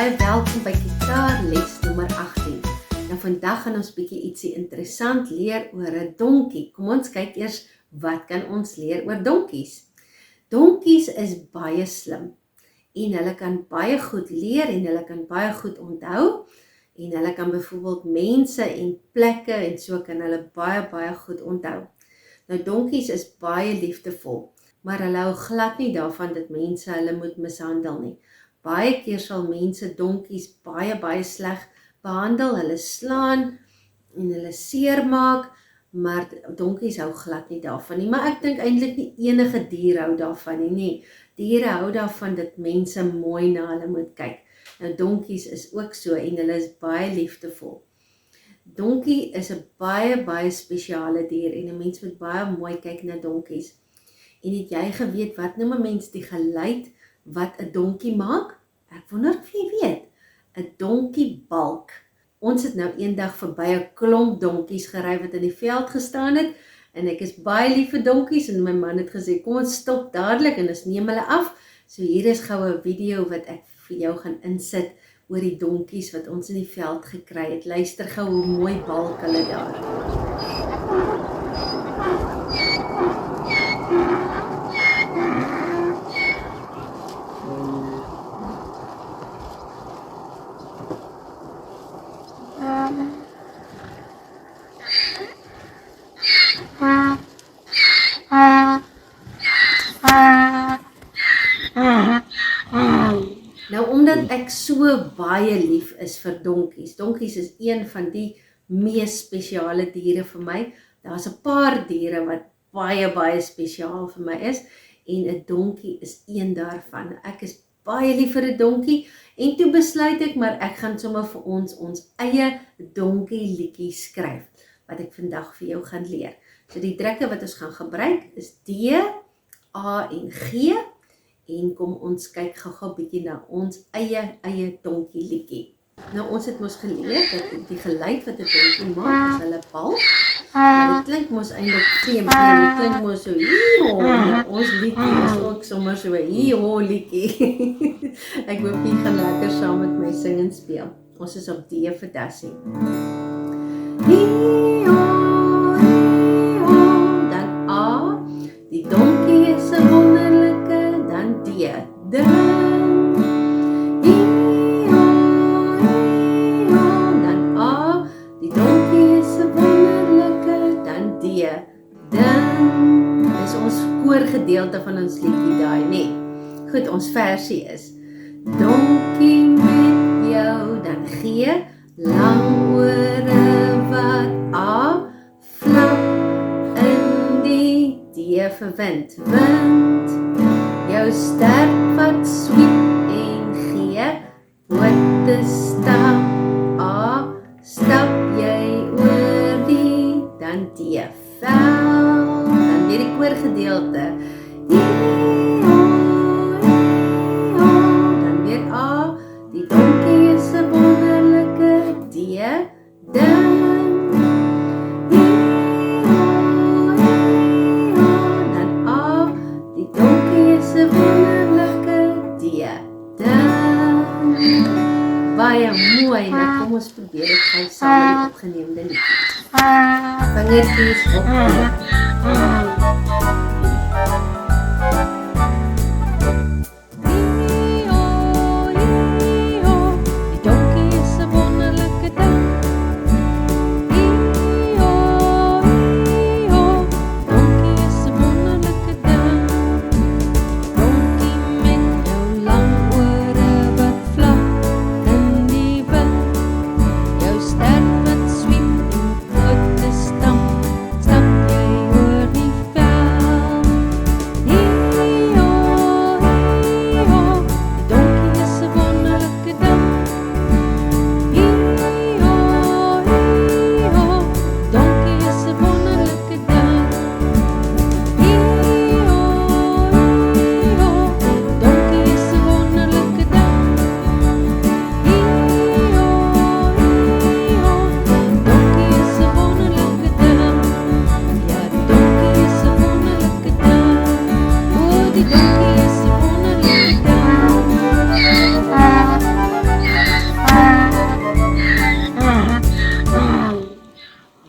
baie welkom by gitaarles nommer 18. Nou vandag gaan ons bietjie ietsie interessant leer oor 'n donkie. Kom ons kyk eers wat kan ons leer oor donkies. Donkies is baie slim en hulle kan baie goed leer en hulle kan baie goed onthou en hulle kan byvoorbeeld mense en plekke en so kan hulle baie goed onthou. Nou donkies is baie liefdevol, maar hulle hou glad nie daarvan dat mense hulle moet mishandel nie. Baie keer sal mense donkies baie sleg behandel, hulle slaan en hulle seermaak, maar donkies hou glad nie daarvan nie. Maar ek dink eintlik nie enige dier hou daarvan nie. Diere hou daarvan dat mense mooi na hulle moet kyk. Nou donkies is ook so en hulle is baie liefdevol. Donkie is 'n baie spesiale dier en 'n mens moet baie mooi kyk na donkies. En het jy geweet wat noem 'n mens die geluid wat 'n donkie maak? Ek wonder of jy weet. 'n Donkiebalk. Ons het nou eendag verby 'n klomp donkies gery wat in die veld gestaan het en ek is baie lief vir donkies en my man het gesê kom ons stop dadelik en ons neem hulle af. So hier is gou 'n video wat ek vir jou gaan insit oor die donkies wat ons in die veld gekry het. Luister gou hoe mooi balk hulle daar. Nou omdat ek so baie lief is vir donkies. Donkies is een van die mees spesiale diere vir my. Daar's 'n paar diere wat baie spesiaal vir my is en 'n donkie is een daarvan. Ek is baie lief vir 'n donkie en toe besluit ek maar ek gaan sommer vir ons eie donkie liedjie skryf wat ek vandag vir jou gaan leer. So die drukke wat ons gaan gebruik is D, A en G. En kom ons kyk gou-gou bietjie na ons eie donkie liedjie. Nou ons het mos geleer dat die geluid wat 'n donkie maak is hulle balk. Dit klink mos eintlik vreemd, dit klink mos so hee-ho. Ons liedjie is ook sommer so 'n hee-ho liedjie. Ek hoop jy gaan lekker saam met my sing en speel. Ons is op D vir Dassie. Hee-ho, hee-ho, dan A. Die donkie is 'n wonderlike. Dan D. Dan. Hee-ho, hee-ho. Dan A. Die donkie is 'n wonderlike. Dan D. Dan. Dis ons koorgedeelte van ons liedjie daai, nee. Goed, ons versie is donkie met jou. Dan G. Lang ore wat A. Flap in die D vir wind. Wind. Jou stert wat sweet en G. Pote stap A. Stap jy oor die. Dan D. Vel. Dan weer die koorgedeelte. Hee-ho, hee-ho. Dan weer A. Die donkie is 'n wonderlike. D. Dan. Baie mooi, nou kom ons probeer dit gou saam met die opgeneemde liedjie. Vingertjies op.